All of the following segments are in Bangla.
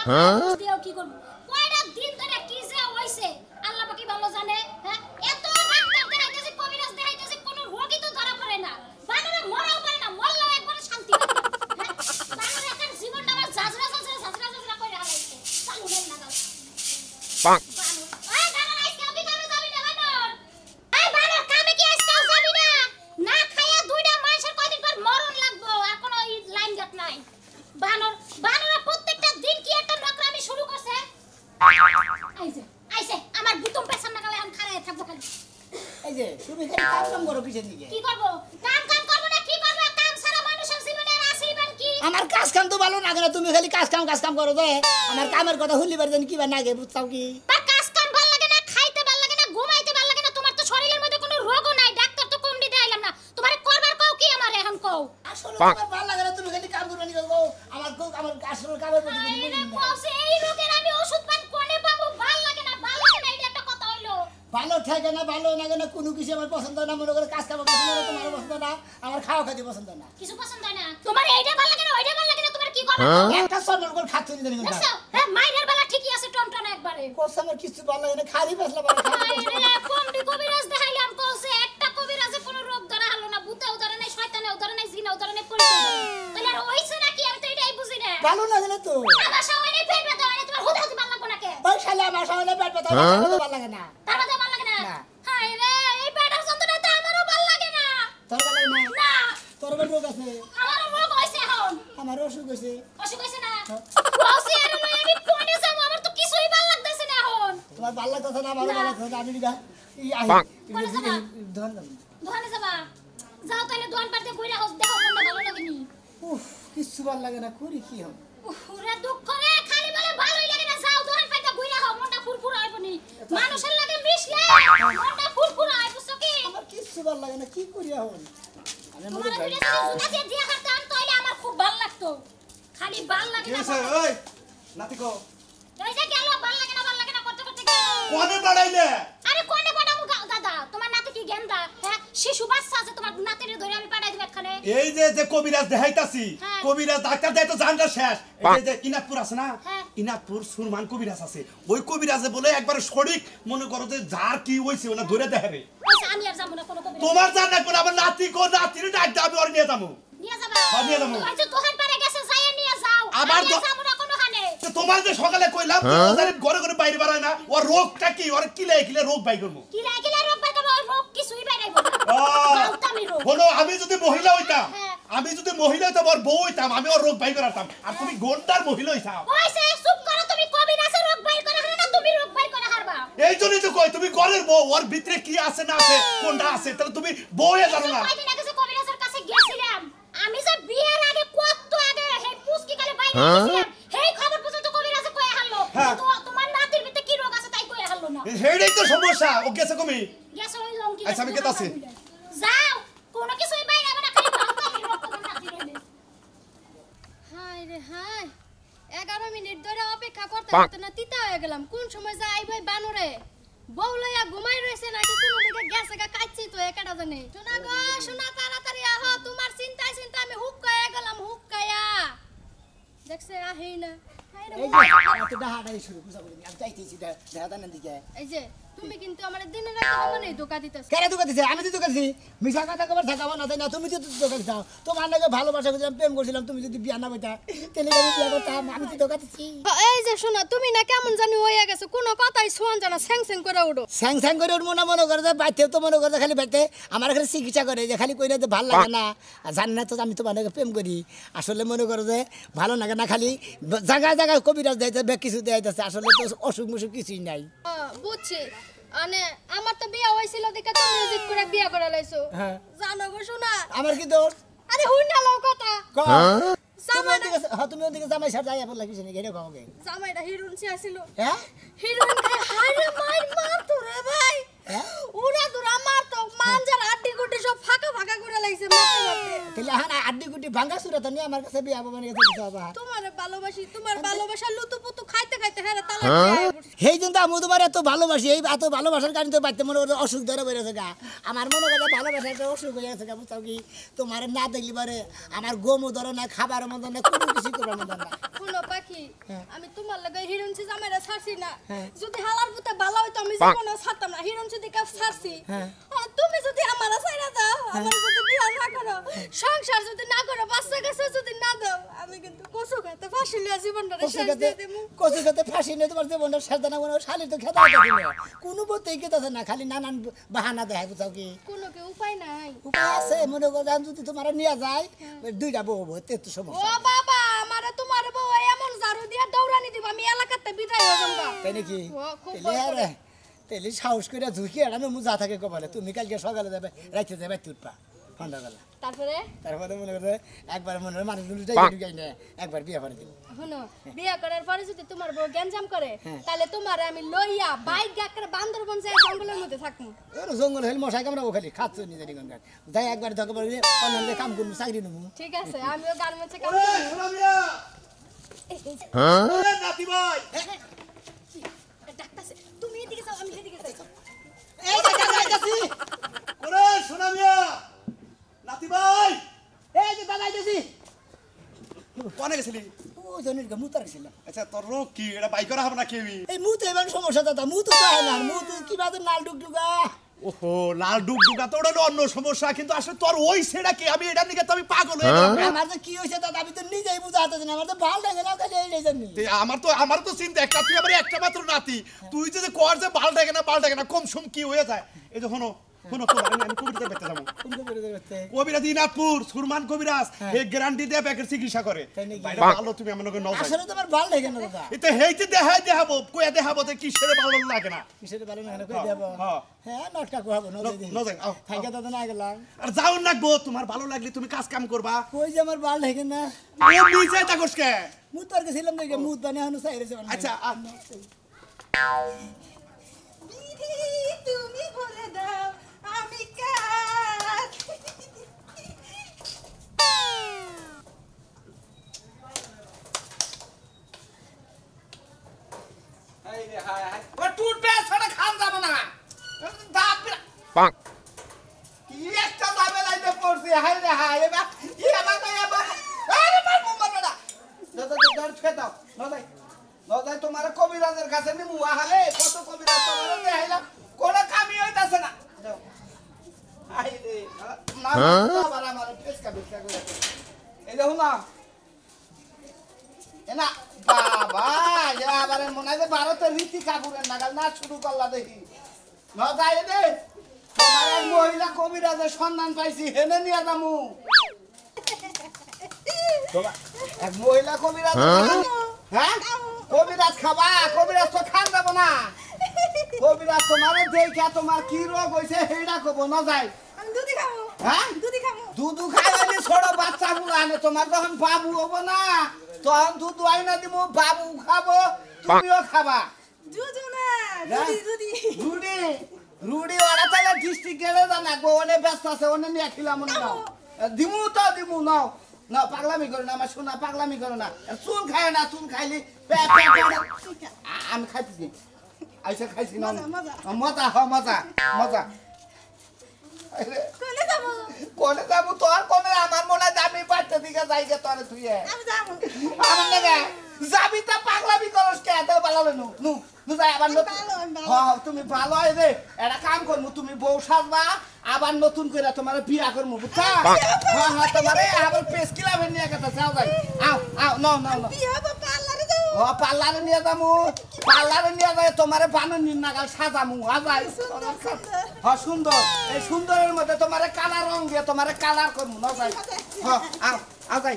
দিও কি করব কয়টা দিন ধরে কি যে হইছে আল্লাহ পাকি ভালো জানে হ্যাঁ এত ডাক্তার দেখাইতেছে কবিরাজ দেখাইতেছে কোনো রোগই তো ধরা পড়ে না বানরে মরাও পারে না মরলেও একবার শান্তি পায় বানরে এখন জীবনটা আমার জাজরা কইরা হারাইছে চালু নেই না দাও পাক ওই বানর আজকে আমি কামে যাবি না বানর এই বানর কামে কি আজকে যাবি না না খায়া দুইটা মানুষের কয়দিন পর মরণ লাগবো আর কোনো লাইন গাত নাই বানর প্রত্যেকটা দিন কি একটা নকরামি শুরু করছে আইছে আমার বুতুম পেছন না গেলে এখন খাড়ায় থাকবো খালি এই যে তুমি খালি কাম করো কিসের দিকে কি করব কাম করব না কি করব কাম সারা মানুষের জীবনে আর আসিবেন কি আমার কাজ কাম তো ভালো লাগে না তুমি খালি কাজ কাম করো তো আমার কামের কথা হুলি বার জানি কি বা নাগে বুঝতাও কি তার কাজ কাম ভালো লাগে না খাইতে ভালো লাগে না ঘুমাইতে ভালো লাগে না তোমার তো শরীরের মধ্যে কোনো রোগও নাই ডাক্তার তো কম দিতে আইলাম না তোমারে করবার কও কি আমার এখন কও আসলে তোমার ভালো লাগে না তুমি খালি কাম করো নি গো আমার আসলে কামের প্রতি এই কওছে এই রোগের আমি ওষুধ পান কোনে পাবো ভালো লাগে না এটা একটা কথা হইলো ভালো থাকে না ভালো লাগে না কোনো কিছু আমার পছন্দ না মনে করে কাজ কাম পছন্দ না তোমার পছন্দ না আমার খাওয়া খাইতে পছন্দ না কিছু পছন্দ না তোমার এইটা ভালো লাগে না ওইটা ভালো লাগে না তোমার কি করবে একটা সরল করে খাচ্ছ নি জানি না হ্যাঁ মাইরের বেলা ঠিকই আছে টমটনা একবারে কোস আমার কিছু ভালো লাগে না খালি বসলা ভালো আরে কমডি কবিরাজ দেখাইলাম কওছে একটা কবিরাজে কোনো রোগ ধরা হলো না ভূতেও ধরে নাই শয়তানেও ধরে নাই জিনেও ধরে নাই পরিতে তাহলে আর হইছে নাকি আমি তো এটাই বুঝি না ভালো লাগে না তো আমার সামনে পেট ব্যথা হয় তোমার হুদাহুদি ভালো লাগবে নাকি ওই শালা আমার সামনে পেট ব্যথা ভালো লাগে না তার মধ্যে ভালো লাগে না হায় রে এই পেটের যন্ত্রণা তো আমারও ভালো লাগে না তোর ভালো লাগে না না তোর ভালো রোগ আছে আমার রোগ হইছে এখন আমার অসুখ হইছে অসুখ হইছে না কওছে আর আমি কোনে যাবো আমার তো কিছুই ভালো লাগতেছে না এখন তোমার ভালো লাগতেছে না ভালো লাগতেছে আমি দিগা এই আই ধন দোকানে যাবা যাও তাহলে দোকান পাড়তে কইরা হোস দেখো মনটা ভালো লাগেনি উফ কিছু ভালো লাগে না করি কি হবে ওরে দুঃখ রে খালি বলে ভালোই লাগে না যাও দোকান পাড়তে কইরা হও মনটা ফুরফুর হইবনি মানুষের লাগে মিশলে মনটা ফুরফুর হয় বুঝছো কি আমার কিছু ভালো লাগে না কি করি এখন আমি তোমার দুইটা জুতা দিয়ে দিয়া হাতাম তাইলে আমার খুব ভালো লাগতো খালি ভালো লাগে না ওই নাতি কো এই যে গেল ভালো লাগে না করতে করতে কোনে বাড়াইলে আরে কোনে পাঠামু দাদা তোমার নাতি কি গেন্দা হ্যাঁ শিশু বাচ্চা আছে তোমার নাতিরে ধরে আমি পাঠাই দিব এখানে এই যে কবিরাজ দেখাইতাছি কবিরাজ ডাক্তার দেয় তো জানটা শেষ এই যে ইনাতপুর আছে না ইনাতপুর সুরমান কবিরাজ আছে ওই কবিরাজে বলে একবার সঠিক মনে করো যে যার কি হইছে ওনা ধরে দেখাবে আচ্ছা আমি আর যাব না কোনো কবিরাজ তোমার জান না কোন আমার নাতিরে ডাক দাও আমি ওর নিয়ে যাবো নিয়ে যাবা নিয়ে যাবো আচ্ছা দোকান পাড়ে গেছে যাইয়া নিয়ে যাও আবার আমি যাব না কোনো হানে তোমার যে সকালে কইলাম ঘরে ঘরে বাইরে বাড়ায় না ওর রোগটা কি ওর কিলে রোগ বাই করবো কিলা রোগ বাই করবো রোগ কিছুই বাইরাইব না গাউতামি রোগ বলো আমি যদি মহিলা হইতাম ওর বউ হইতাম আমি ওর রোগ বাই করাতাম আর তুমি ঘন্টার মহিলা হইতাম ওইসে চুপ করো তুমি কবিরাজের রোগ বাই করে হারবা না তুমি রোগ বাই করে হারবা এই জন্যই তো কই তুমি ঘরের বউ ওর ভিতরে কি আছে না আছে কোনটা আছে তাহলে তুমি বউয়ে জানো না কয়দিন আগে যে কবিরাজের কাছে গেছিলাম আমি যে বিয়ের আগে কত আগে হে পুষ্কি কালে বাইরে গেছিলাম হেই খবর পর্যন্ত কবিরাজে কই হারলো তো তোমার নাতির ভিতরে কি রোগ আছে তাই কই হারলো না হেডেই তো সমস্যা ও গেছে কমি গেছে ওই লঙ্কি আচ্ছা আমি কেতাছি যাও কোনো কিছুই বাইরে হবে না খালি গাউতামি রোগ তোমার নাতির হইলে হায় রে হায় 11 মিনিট ধরে অপেক্ষা করতে না তিতা হয়ে গেলাম কোন সময় যা আইব বানরে বউ লইয়া ঘুমাই রইছে নাকি কোন দিকে গেছে গা কাচ্ছি তো একাটা জানে শোনা গো শোনা তাড়াতাড়ি আহ তোমার চিন্তা আমি হুক্কায়া গেলাম হুক্কায়া দেখছে আহেই না এই যে এতটা হাঁটাই শুরু করছ আমি যাইতেছি দাদা না দিকে এই যে তুমি কিন্তু আমার দিনে রাতে মানে ধোকা দিতেছ কেন ধোকা দিছে আমি তো ধোকা দিছি মিছা কথা কবার থাকাবো না তাই না তুমি তো ধোকা দিছাও তোমার নাকি ভালোবাসা করছিলাম প্রেম করছিলাম তুমি যদি বিয়া না বইতা তাহলে আমি বিয়া করতাম আমি তো ধোকা দিছি এই যে শোনা তুমি না কেমন জানি হইয়া গেছো কোনো কথাই শোন জানা স্যাং করে উঠো স্যাং করে উঠবো না মনে করে বাইতে তো মনে করে খালি বাইতে আমার খালি চিকিৎসা করে যে খালি কইলে যে ভালো লাগে না জানি না তো আমি তো মানে প্রেম করি আসলে মনে করো যে ভালো লাগে না খালি জায়গায় কবিরাজ দেয় কিছু দেয় আসলে তো অসুখ মুসুখ কিছুই নাই বুঝছি মানে আমার তো বিয়া হইছিল দেখে তো মিউজিক করে বিয়া করে লাইছো হ্যাঁ জানো গো শোনা আমার কি দোষ আরে হুই না লও কথা তুমি ওদিকে জামাই সাথে যাই বললা কিছু নেই ঘেরে খাওগে জামাইটা হিরোইন ছিল হ্যাঁ হিরোইন হারে মার তো রে ভাই উড়া দুরা মার তো মানজার আড্ডি গুটি সব ফাঁকা করে লাইছে মারতে তাহলে হ্যাঁ আড্ডি গুটি ভাঙা সুরে তো নিয়ে আমার কাছে বিয়া বাবা নিয়ে যেতে হবে তোমার ভালোবাসি তোমার ভালোবাসা লুতুপুতু খাইতে খাইতে হ্যাঁ তালা সেই জন্য আমি তোমার এত ভালোবাসি, এই এত ভালোবাসার কারণে তো বাড়িতে মনে করো অসুখ ধরে বেড়েছে গা। আমার মনে করো ভালোবাসা একটা অসুখ হয়ে গেছে গা, বুঝতাম কি তোমার না দেখলি পারে আমার গমও ধরে না, খাবার মতন না, কোনো কিছু করবার মতন না। শুনো পাখি, আমি তোমার লগে হিরণচি জামাইরা ছাড়ছি না, যদি হালার পুতে ভালো হইতো আমি জীবনে ছাড়তাম না। হিরণচি দিকে ছাড়ছি, তুমি যদি আমার ছাইরা দাও, আমার যদি বিয়া না করো, সংসার যদি না করো, বাচ্চা কাছে যদি না দাও, আমি কিন্তু কচু খাইতে ফাঁসি লিয়া জীবনটা শেষ দিয়ে দেবো। কচু খেতে ফাঁসি নিয়ে তোমার জীবনটা শেষ দেয় না, কোনো শালি তো খেতে হইতেছে না, কোনো বলতেই খেতেছে না, খালি নানান বাহানা দেয়, বুঝাও কি কোনো কি উপায় নাই? উপায় আছে, মনে করো যদি তোমার নিয়ে যায় দুইটা বউ হবো, তো ও সমস্যা। বাবা, আমারে তোমার বউ এমন ঝাড়ু দিয়া দৌড়ানি দিব, আমি এলাকাতে বিদায় হয়ে যাবো। তাই নাকি? ও, খুব তাইলে ভয় করে। আরে, তাইলে সাহস করে ঝুঁকি আর আমি যা থাকে কপালে, তুমি কালকে সকালে যাবে, রাইতে যাবে উঠবা সন্ধ্যাবেলা, তারপরে তারপরে মনে করে একবার মনে হয় মানুষ ঢুকাই না, একবার বিয়ে করে দিন। শুনো, বিয়া করার পরে যদি তোমার বউ গ্যাঞ্জাম করে, তাহলে তোমার আমি লইয়া বাইক গাকরে বান্দরবন যাই জঙ্গলের মধ্যে থাকবো। জঙ্গল হলে মশাই কামড়াবো, খালি খাচ্ছ নিজে নিগনকার যাই একবার ধকে পড়ে অন্য কাম করবো, চাকরি নেবো। ঠিক আছে, আমিও গার্মেন্টসে কাম ওরে করি। সোনামিয়া ওরে নাতি ভাই ডাক্তার, তুমি এদিকে যাও, আমি এদিকে যাই। এই যে দাদা আইতাছি, ওরে সোনামিয়া নাতি ভাই এই যে দাদা আইতাছি। কোনে গেছিলি? ও জনের গা মুতার ছিলাম। আচ্ছা তোর রোগ কি? এটা বাই করা হবে না কেমি? এই মুতে এবার সমস্যা দাদা, মুতো তো হয় না, মুতো কি বাদে নাল ডুগডুগা। ওহো লাল ডুগডুগা তো ওটা অন্য সমস্যা, কিন্তু আসলে তোর ওই সেটা কি? আমি এটা নিয়ে তো আমি পাগল হয়ে গেলাম। আমার তো কি হয়েছে দাদা, আমি তো নিজেই বুঝাতে না, আমার তো ভালো লাগে না, খালি এই জন্য। আমার তো চিন্তা একটা, তুই আমার একটা মাত্র নাতি, তুই যে কর যে বাল ডাকে না কম সম কি হয়ে যায়। এই যে শোনো শোনো, আমি কবিরাজ দেখতে যাবো। কবিরাজ দিনাজপুর সুরমান কবিরাজ, এই গ্যারান্টি দিয়ে ব্যাকের চিকিৎসা করে। বাইরে ভালো, তুমি আমার লগে নও। আসলে তোমার ভালো লাগে না দাদা। এতে হেইতে দেখাবো, কইয়া দেখাবো যে কিসের ভালো লাগে না। কিসের ভালো লাগে না কই দেব? হ্যাঁ হ্যাঁ নটকা কোহাবো, নজাই আও থাইকা দাদা না গেলাম। আর যাও লাগবো, তোমার ভালো লাগলে তুমি কাজ কাম করবা। কই যে আমার ভালো লাগে না, ও নিজে থাকোস কে? মুতার গেছিলাম দেখে মুত বানিয়ে হানু চাইরে যাবেন। আচ্ছা তুমি বলে দাও আমি কার। হাই রে হাই হাই, ও টুটবে ছাড়া খান যাব না। দাঁত পাক কি একটা যাবে লাইতে পড়ছে। হাই রে হাই, এবার কি এবার আরে মার মুম্বার না। দাদা দর ছুঁয়ে দাও, নদাই তোমার কবিরাজের কাছে নিমু। আহারে কত কবিরাজ তোমার দেখাইলাম, কোনো কামই হইতাছে না। যাও হাই রে না, আবার আমার পেছকা করে। এই দেখো না না বাবা, আবার মনে হয় ভারতের রীতি কাপুরের নাগাল না শুরু করলা দেখি। ন যাই রে, তোমার এক মহিলা কবিরাজের সন্ধান পাইছি, হেনে নিয়ে যামু। এক মহিলা কবিরাজ, হ্যাঁ কবিরাজ খাবা? কবিরাজ তো খান যাব না। কবিরাজ তোমার দেখা তোমার কি রোগ হয়েছে সেইটা কব। ন যাই দুধি খাবো, হ্যাঁ দুধি খাবো। দুধু খাইলে ছোট বাচ্চা গুলো আনে, তোমার যখন বাবু হবো না তখন দুধ আইনা দিব, বাবু খাবো তুমিও খাবা। দুধু না, দুধি দুধি। রুডি রুডি ওরা তাহলে ডিস্ট্রিক্ট গেলে জানা গো, অনে ব্যস্ত আছে, অনে নিয়ে খিলাম মনে নাও দিমু তো দিমু। নাও না পাগলামি করো না আমার সোনা, পাগলামি করো না। চুন খায় না, চুন খাইলি আমি খাইতেছি, আইসা খাইছি না মজা। হ মজা মজা। কোনে যাবো? কোনে যাবো তোর? কোনে আমার মনে হয় আমি বাড়তে দিকে যাই গে তোর তুই আমি যাবো। আমার নেগে যাবি তা পাগলামি করস কে? এত ভালো নু নু নু যাই আবার নতুন। হ্যাঁ তুমি ভালো হয় রে, একটা কাম করবো, তুমি বউ সাজবা, আবার নতুন করে তোমার বিয়া করবো, বুঝছা? হ্যাঁ হ্যাঁ তোমার আবার পেস কিলাবে নিয়ে গেছে। যাও যাই আও আও নাও নাও নাও। বিয়ে হবো, পার্লারে যাবো। ও পার্লারে নিয়ে যাবো, পার্লারে নিয়ে যাই তোমার বানানি নাগাল সাজামু। আজাই হ্যাঁ সুন্দর, এই সুন্দরের মধ্যে তোমার কালার রং দিয়ে তোমার কালার করবো। না যাই হ্যাঁ আও আজাই।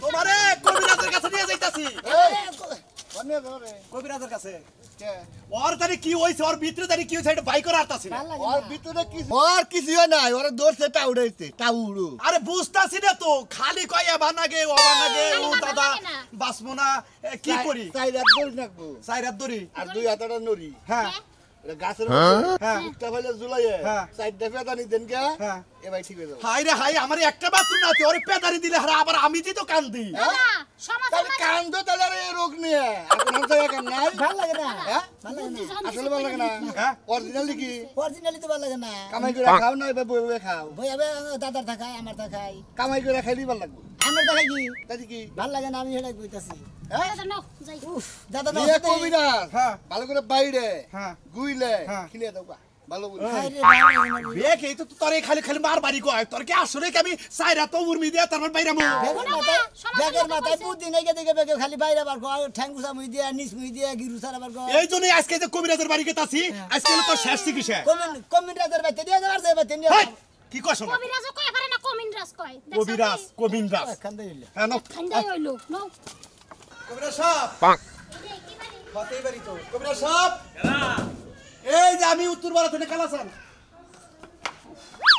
তোমারে কবিরাজের কাছে নিয়ে যাইতাছি। কবিরাজের কাছে ওর তারি কি হইছে, ওর ভিতরে তারি কি হইছে এটা বাই করে আরতাছি না। ওর ভিতরে ওর কিছুই নাই, ওর দৌড়ছে টাউড়াইছে টাউড়ু। আরে বুঝতাছি না তো, খালি কয় এবার নাগে ওবার নাগে ও দাদা বাসমো না, কি করি? 4 রাত দৌড় নাকবো, 4 রাত ধরি আর 2 হাতটা নড়ি। হ্যাঁ এটা গাছের হ্যাঁ। মুখটা ফেলে ঝুলাইয়ে হ্যাঁ। সাইডটা পেদানি দেন কে হ্যাঁ। এবার ঠিক হয়ে যাবে হাই রে হাই আমার একটা বাথরুম না আছে ওরে পেদারি দিলে হারা আবার আমি দিই তো কান্দি দাদা সমাজের তাহলে মাঝে কান্দো তাহলে আর এই রোগ নিয়ে এখন তো এখন নাই ভাল লাগে না হ্যাঁ ভাল লাগে না আসলে ভালো লাগে না হ্যাঁ? অরিজিনালি কি অরিজিনালি তো ভাল লাগে না কামাই করে খাও না এবার বই বই খাও বই আবে দাদার থাকায় আমার থাকায় কামাই করে খাইলেই ভালো লাগবে আমার থাকায় কি তাই কি ভাল লাগে না আমি সেটা কইতাছি দাদা নাও যাই উফ দাদা না বিয়ে কবিরাজ হ্যাঁ। ভালো করে বাইরে হ্যাঁ। গুইলে হ্যাঁ। খিলে দাও বা ভালো করে বেক এই তো তোর খালি খালি মার বাড়ি কয় তোর কি আসলে কি আমি সাইরা তো উর্মি দিয়া তারপর বাইরে মো ব্যাগের মাথায় বুদ্ধি নাই কে দেখে ব্যাগে খালি বাইরে বার কর ঠ্যাঙ্গুসা মুই দিয়া নিস মুই দিয়া গিরু সারা বার কর এই জন্যই আজকে যে কবিরাজের বাড়ি গেতাছি আজকে হলো তোর শেষ চিকিৎসা কমিন রাজার বাইতে দিয়া যাবার যাবে বাইতে নিয়ে হেই, কি কস না কবিরাজ কয় পারে না কমিনরাজ কয় কবিরাজ কবিরাজ খান দিলে হ্যাঁ নাও। খান্দাই হইলো নাও কবিরাজ সাহেব হতেই পারি তো কবিরাজ সাহেব এই যে আমি উত্তরপাড়া থেকে কালাসান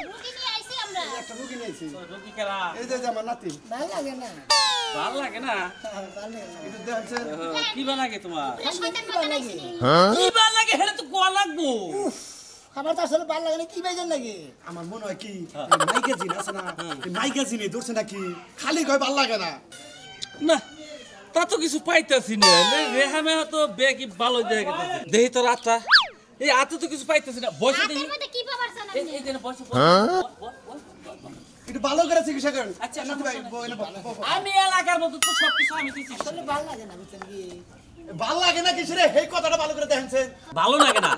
রুগী নিয়ে আইছি আমরা একটা রুগী নিয়েছি রোগী কেরা এই যে আমার নাতি ভাল লাগে না ভাল লাগে না ভাল লাগে না এটা দেখছেন কি ভাল লাগে তোমার শয়তান মাথা নাইছি কি ভাল লাগে হেলে তো কোয়া লাগবো আমার তো আসলে ভাল লাগে না কি বাইজন লাগে আমার মনে হয় কি মাইগাজিন আছে না মাইগাজিনে ধরছে নাকি খালি কয় ভাল লাগে না না তা তো কিছু পাইতাছি না রেহা মেহা তো বেকি ভালো দেখে দেখি তো রাতটা এই আতে তো কিছু পাইতাছি না বসে দেখি হাতের মধ্যে কি পাবার জানা এই যে বসে একটু ভালো করে চিকিৎসা করেন আচ্ছা, নাতি ভাই সমস্যা বউ এনে বউ, বউ, বউ। আমি এলাকার মতো তো সবকিছু আমি দিছি আসলে ভাল লাগে না বুঝছেন কি ভাল লাগে না কিছু রে এই কথাটা ভালো করে দেখেন ভালো লাগে না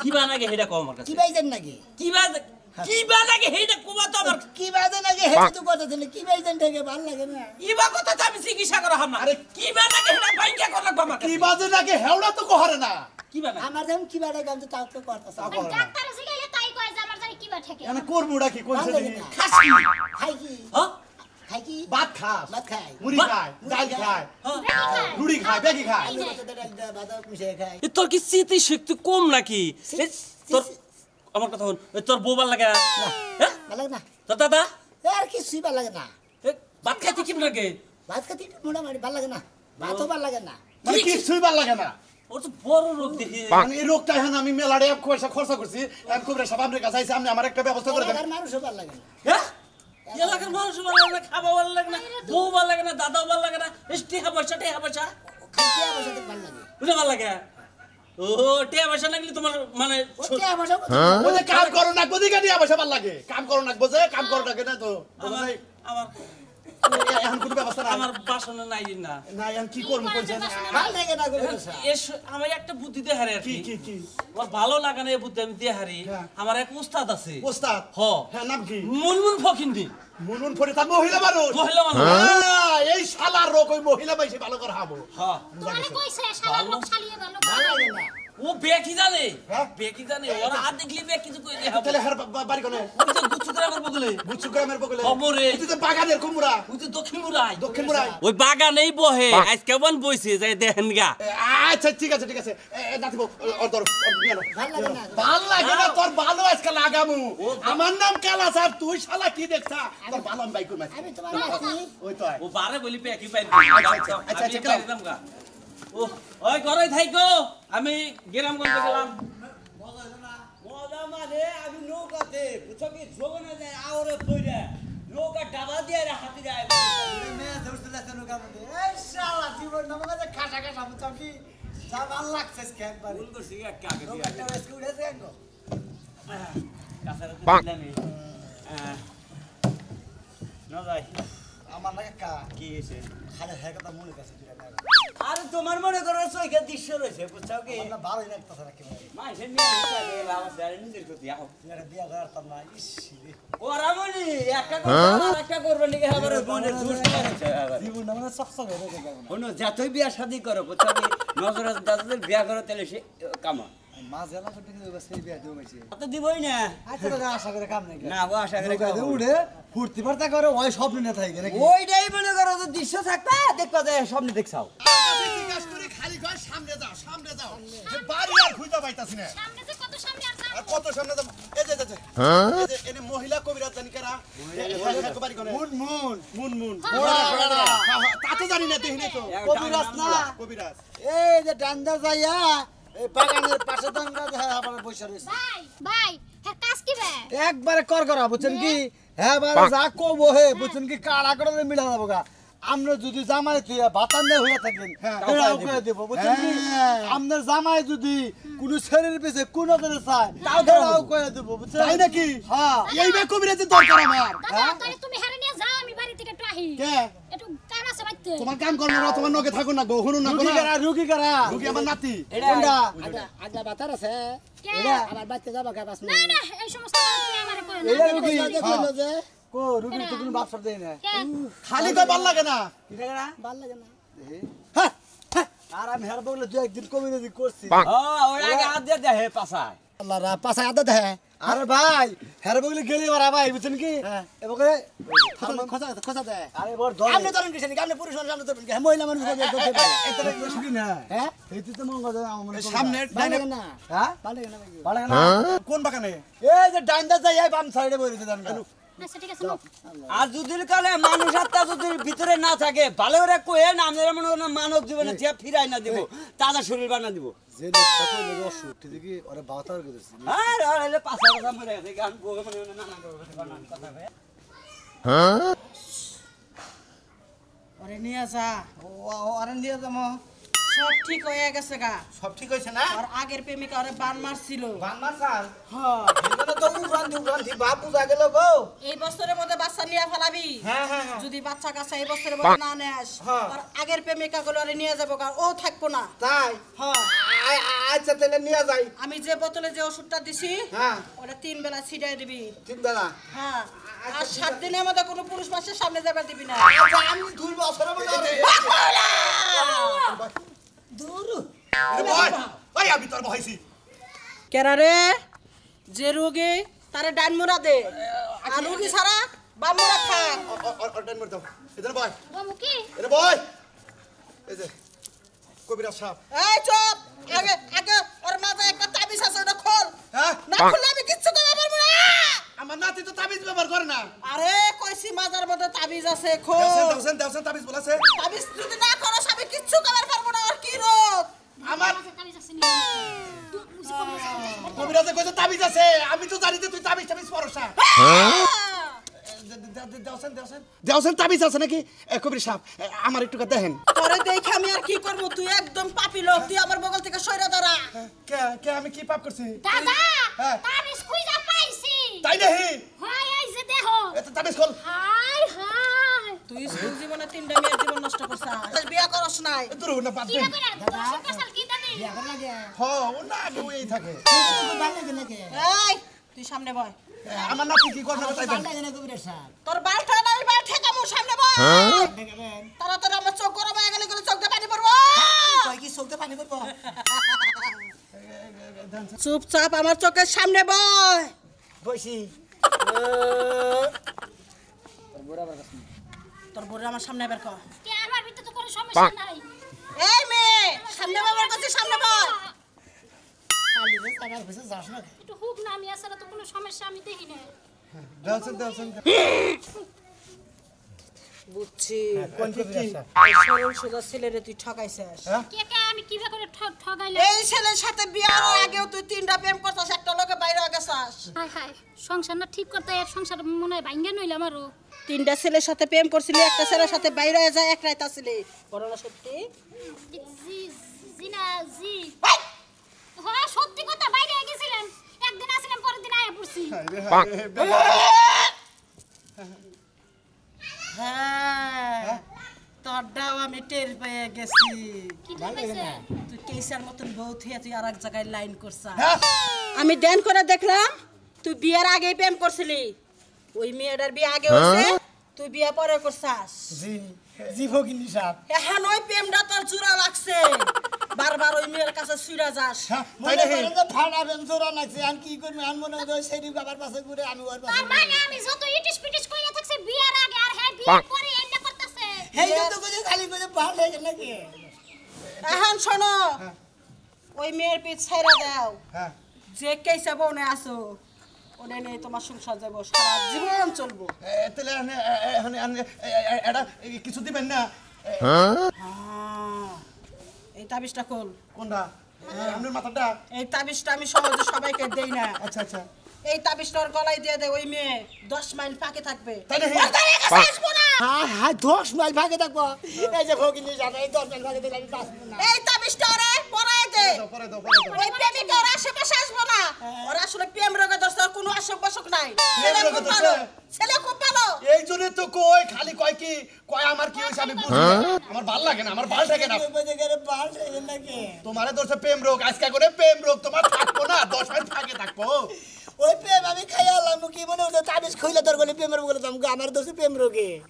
কি বা লাগে হেডা কম আমার কাছে কি বাইজন নাকি কি বা লাগে হেডা কোবা তো আমার কি বাইজন নাকি হেতু তো কথা দিলে কি বাইজন থেকে ভাল লাগে না ইবা কথা তো আমি চিকিৎসা করা হাম না আরে, কি বা লাগে হেডা বাইকা করা লাগবে আমার কি কাছে বাজে নাকি হেওড়া তো কহারে না কি বা লাগে আমার যেমন কি বাইরে গাম তো তাও তো কথা তা কহারে না ডাক্তারে জিগাইলে তাই কয় যে আমার জানি কি বা ঠেকে এখানে করবুড়া কি কইছে ভাল লাগে দেখি না। খাস কি খাই কি হ্যাঁ খাই কি ভাত খাস ভাত খাই মুড়ি খায় ডাল খায় হ্যাঁ বেশি খায় রুটি খায় বেগি খায় আলু কত ডাল দা বাদা মিশে খাই এ তোর কি স্মৃতি শক্তি কম নাকি এ তোর আমার কথা হন তোর বউ ভাল লাগে না হ্যাঁ ভাল লাগে না তোর দাদা আর কি সুই ভাল লাগে না এ, ভাত খাইতে কি লাগে ভাত খাতে মোটামুটি ভাল লাগে না ভাতও ভাল লাগে না মানে কি ছুই ভাল লাগে না ওর তো বড় রোগ দেখি মানে এই রোগটা এখন আমি মেলাড়ে পয়সা খরচা করছি আমি কবিরা সাহেব আপনার কাছে আইছি আপনি আমার একটা ব্যবস্থা করে দেন এলাকার মানুষও ভাল লাগে না হ্যাঁ এলাকার মানুষ ভালো লাগে না খাওয়া ভালো লাগে না বউ ভালো লাগে না দাদাও ভালো লাগে না টেহা পয়সা খাইতে বসে তো ভাল লাগে বুঝলে ভালো লাগে ও টেহা পয়সা লাগলে তোমার মানে ও কে বসে ওই যে কাম করো না গদিকে নিয়ে বসে ভাল লাগে কাম করো না বোঝে কাম করো না কেন তো আমার আমার এখন কোনো ব্যবস্থা নাই আমার বাসনে নাই না না এখন কি করবো কইছেন ভাল লাগে না গো আমি একটা বুদ্ধি দিয়ে হারি আর কি কি কি কি আমার ভালো লাগে না এই বুদ্ধি আমি দিয়ে হারি হ্যাঁ। আমার এক উস্তাদ আছে ওস্তাদ হ হ্যাঁ নাম কি মুনমুন ফকিন্দি মুনমুন ফরে তার মহিলা মানুষ মহিলা মানুষ এই শালার রোগ ওই মহিলা মাইসে ভালো করে হাবো হ্যাঁ তোমারে কইছে শালা লোক শালিয়ে ভালো ভাল লাগে না ও বেকি জানে হ্যাঁ? বেকি জানে ওরা আর দেখলি বেক কিছু কই দেখাবো তাহলে হার বাড়ি কোনে ওই তো গুচ্ছ করে আমার বগলে বুচ্চু গ্রামের বগলে খবরে। তুই তো বাগানের কুমড়া ওই তো দক্ষিণ মুরাই দক্ষিণ মুরাই ওই বাগানেই বহে আজকে বন বইছে যাই দেখেন গা আচ্ছা ঠিক আছে ঠিক আছে নাতিব অর্ডার নিয়ে নাও ভাল লাগে না ভাল লাগে না তোর ভালো আজকে লাগামু আমার নাম কালা স্যার তুই শালা কি দেখছা তোর ভালো আমি বাইক করমাই আমি তোমার নাতি ওই তো আয়। ও বারে বলি পেকি পাই আচ্ছা, আচ্ছা, দাম গা ও ওই ঘরে থাইকো আমি গ্রামগঞ্জ গেলাম মজা মানে আমি নৌকাতে বুঝছো কি যোগনে যায় আওরে কইরা নৌকা ডাবা দিয়ে হাতি যায় মেয়ে ধরতে লাগছে নৌকা মধ্যে এই শালা জীবন নামে খাসা খাসা বুঝছো কি যা ভাল লাগছে একবার ভুল করছি এক আগে দিয়া নৌকাটা আজকে উড়েছে একদম কাছারে তো দিলামই না যাই আমার লাগে কা কি হইছে খালি হ্যাঁ কথা মনে কাছে দিলা আরে তোমার মনে করো সইকে দৃশ্য রয়েছে বুঝছো কি না ভালোই লাগতেছে না কি মাই সে নিয়ে হিসাবে লাভ আছে আর নিজের গতি আও মেরে বিয়া করতাম না ইস রে ওরামনি একটা করব আর একটা করব নাকি আবার মনে দুষ্ট লাগছে আবার জীবন মানে সকসক হয়ে গেছে শোনো যতই বিয়া শাদি করো বুঝছো কি নজরে দাদাদের বিয়া করো তাহলে সে কামা মা জেলা করতে গেছে সেই বিয়া দেব গেছে তো দিবই না আচ্ছা দাদা আশা করে কাম নাই না ও আশা করে নৌকাতে উড়ে ফুর্তি ফার্তা করে ওই স্বপ্ন না থাকে নাকি ওইটাই মনে করো যে দৃশ্য থাকবে দেখবা যায় স্বপ্নে দেখছাও আপনি জিজ্ঞাস করে খালি কয় সামনে যাও যে বাড়ি আর খুঁজে পাইতাছি না সামনে যে কত সামনে আর আর কত সামনে যাবো এই যে এই যে এনে মহিলা কবিরাজ জানি কারা বাড়ি কোনে মুন তা তো জানি না দেখিনি তো কবিরাজ না কবিরাজ এই যে ডান্ডা যাইয়া এই বাগানের পাশে তো আমরা আবার বসে রয়েছি ভাই ভাই হ্যাঁ কাজ কি বে একবারে কর করা বুঝছেন কি হ্যাঁ বারে যা কব হে বুঝছেন কি কাড়া করে মিলা যাবো গা আমরা যদি জামাই তুই বাতান হয়ে থাকেন এরাও করে দেব বুঝছেন কি আমাদের জামাই যদি কোন ছেলের পিছে কোন ধরে চায় তাও করে দেব বুঝছেন তাই নাকি হ্যাঁ এইবার কবিরাজের দরকার আমার দাদা তাহলে তুমি হেরে নিয়ে যাও আমি বাড়ি থেকে একটু আহি কে একটু কাজ আছে বাইতে তোমার কাম করো না তোমার নগে থাকো না গো হুনুন না রুগী কারা রুগী আমার নাতি কোনটা আগা বাতার আছে কে আমার বাচ্চা যাবা কা পাস না না এই সমস্ত কাজ তুমি আমারে কই এটা না রুগী কইলো যে কো রুগী তো কোনো বাপ সব দেয় না কে খালি কই ভাল লাগে না কিটা কারা ভাল লাগে না হ্যাঁ আর আমি হের বগলে তুই একদিন কমিটি করছি ওর আগে হাত দিয়ে দেয় পাশায় আল্লাহ রা পাছা আদা দে আরে ভাই হের বগলে গেলি বারা ভাই বুঝছেন কি এবকে খোসা দে আরে বড় ধর আপনি ধরেন কিসেন আপনি পুরুষ মানুষ আপনি ধরেন কি মহিলা মানুষ করতে পারে এটা শুনি না হ্যাঁ এইতে তো মন কথা আমার মনে সামনে ভাল লাগে না হ্যাঁ ভাল লাগে না ভালো না কোন বাগানে এই যে ডাইন্দা যাই এই বাম সাইডে বইছে জান আচ্ছা ঠিক আছে নাও। আর যদি কালে মানুষ আত্মা যদি ভিতরে না থাকে ভালো করে কয়ে না আমরা মনে করেন মানব জীবনে যে ফিরাই না দিব তাজা শরীর বানা দিব যে লোক সকল লোক অসুখ ঠিক কি ওরে বাতার করেছে আর হলে পাশা পাশা মরে গেছে গান বগে মনে না না বানান কথা কয়ে ওরে নিয়ে যা ও আরে দিয়ে যাবো সব ঠিক হয়ে গেছে গা সব ঠিক হইছে না আর আগের প্রেমিকা ওরে বান মারছিল বাংলা সাল হ্যাঁ এখানে তো উড়ান ঠিক বাপ পূজা গেল গো এই বছরের মধ্যে বাচ্চা নিয়ে ফেলাবি হ্যাঁ হ্যাঁ যদি বাচ্চা কাচ্চা এই বছরের মধ্যে না নেস হ্যাঁ। আর আগের প্রেমিকা গুলো ওরে নিয়ে যাবো গা ও থাকবো না তাই হ্যাঁ আচ্ছা তাহলে নিয়ে যাই আমি যে বোতলে যে ওষুধটা দিছি হ্যাঁ ওটা 3 বেলা ছিটাই দিবি তিন বেলা হ্যাঁ আর 7 দিনের মধ্যে কোনো পুরুষ মানুষের সামনে যাবে দিবি না আচ্ছা আমি 2 বছরের মধ্যে দূর ওই আমি তোর বহাইছি কেরা রে যে রোগী তারে ডাইন মোড়া দে আর রোগী ছাড়া বাম মোড়া থাক অর্ডার মর দাও এদের বয় বাবু কি এরে বয় এই যে কবিরাজ সাহেব এই চুপ আগে আগে ওর মাথায় একটা তাবিজ আছে ওটা খোল হ্যাঁ না খুললে আমি কিচ্ছু করতে পারবো না আমার নাতি তো তাবিজ ব্যবহার করে না আরে কইছি মাজার মধ্যে তাবিজ আছে খোল দেওছেন তাবিজ বলেছে তাবিজ যদি না করো আমি কিচ্ছু করতে পারবো না আর কি রোগ আমার তাবিজ আছে নি কবিরাজে কইছে তাবিজ আছে আমি তো জানি যে তুই তাবিজ পরস না দেওছেন তাবিজ আছে নাকি কবির সাহেব আমার একটু দেখেন তোরে দেখে আমি আর কি করব তুই একদম পাপী লোক তুই আমার বগল থেকে সইরা দাঁড়া কে কে আমি কি পাপ করছি দাদা হ্যাঁ। তাবিজ কইরা পাইছি তাই নাহি হাই এই যে দেখো এত তাবিজ খোল হাই হাই তুই স্কুল জীবনে 3টা মেয়ের জীবন নষ্ট করছিস বিয়া করস নাই দূর না বাদ কি দেন করে দর্শক কাছাল কি দাদি এখন লাগে হ ও না আগে ওই থাকে ভাল লাগে নাকি এই তুই সামনে বয় আমার নাতি কি করবে তাই ভাল লাগে না কবিরাজ সাহেব তোর বালটা না আমি বাল ঠেকামু সামনে বয় দেখাবেন তারা তোর আমার চোখ গরম হয়ে গেলে চোখ দিয়ে পানি পড়বো কই কি চলতে পানি করব চুপচাপ আমার চোখের সামনে বয় বসি তোর বড় আমার সামনে বের কর কে আমার ভিতরে তো কোনো সমস্যা নাই এই মেয়ে সামনে বয় বের করছিস সামনে বয় কালি রে আমার কাছে যাস না একটু হুক না আমি আসলে তো কোনো সমস্যা আমি দেখি না দেওছেন বুঝছি কোন কবিরাজ সাহেব সরল সোজা ছেলেরে তুই ঠকাইছিস কে কে আমি কিভাবে করে ঠগাইলে এই ছেলের সাথে বিয়ার আগেও তুই 3টা প্রেম করছিস একটা লোকে বাইরে গেছাস হাই হাই সংসার না ঠিক করতে এর সংসার মনে হয় ভাঙ্গা নইলে আমারও 3টা ছেলের সাথে প্রেম করছিলি একটা ছেলের সাথে বাইরে যায় এক রাত আসলি করোনা সত্যি জি জি না জি হ্যাঁ সত্যি কথা বাইরে গেছিলাম একদিন আসলাম পরের দিন আয়া পড়ছি হ্যাঁ তোরটাও আমি টের পেয়ে গেছি কি হইছে তুই কেসার মতন বউ থিয়া তুই আর এক জায়গায় লাইন করছা আমি ধ্যান করে দেখলাম তুই বিয়ের আগেই প্রেম করছিলি ওই মেয়েটার বিয়ে আগে হইছে তুই বিয়ে পরে করছাস জি জি ভগিনী সাহেব এখন ওই প্রেমটা তোর জোড়া লাগছে বারবার ওই মেয়ের কাছে ছুড়া যাস মনে করেন যে ফাড়া বেঞ্চরা নাকছে আমি কি করব আমি মনে হয় সেই বাবার পাশে ঘুরে আমি ওর পাশে তার মানে আমি যত ইটিস পিটিস কইরা থাকছে বিয়ার আগে আর হ্যাঁ বিয়ার পরে এন্ড করতেছে হেই তো কইছে খালি কইছে ভাল লাগে নাকি এখন শোনো ওই মেয়ের পিছ ছাইরা দাও হ্যাঁ যে কেসা বনে আসো ওনে নিয়ে তোমার সংসার যাবো সারা জীবন চলবো তাহলে এটা কিছু দিবেন না এই তাবিজটা খোল কোনটা আপনার মাথাটা এই তাবিজটা আমি সহজে সবাইকে দেই না। আচ্ছা আচ্ছা এই তাবিজটার গলায় দিয়ে দে, ওই মেয়ে 10 মাইল ফাঁকে থাকবে। তাই নাকি? ওর গায়ে কাছে আসবো না। হ্যাঁ হ্যাঁ 10 মাইল ভাগে থাকবো। এই যে ভগিনী যাবে এই 10 মাইল ভাগে দিলে আমি বাঁচবো না। এই তাবিজটা ওরে পরায় দে। পরে দাও ওই প্রেমিকা ওর আশেপাশে আসবো না। ওর আসলে প্রেম রোগে ধরছে, ওর কোনো অসুখ বসুখ নাই। ছেলে রোগে খুব ধরছে? ভালো, ছেলে খুব ভালো। এই জন্য তো কই খালি কয় কি কয় আমার কি হইছে আমি বুঝি না। আমার ভাল লাগে না, আমার ভাল লাগে না। তোমারে দোষে প্রেম রোগ, আজকে করে প্রেম রোগ তোমার থাকবো না, 10 মাইল ফাঁকে থাকবো। ওই প্রেম আমি খাইয়া আলাম কি মনে হচ্ছে তাবিজ খুইলে তোর গলি প্রেমের বলে আমার দোষে প্রেম রোগে।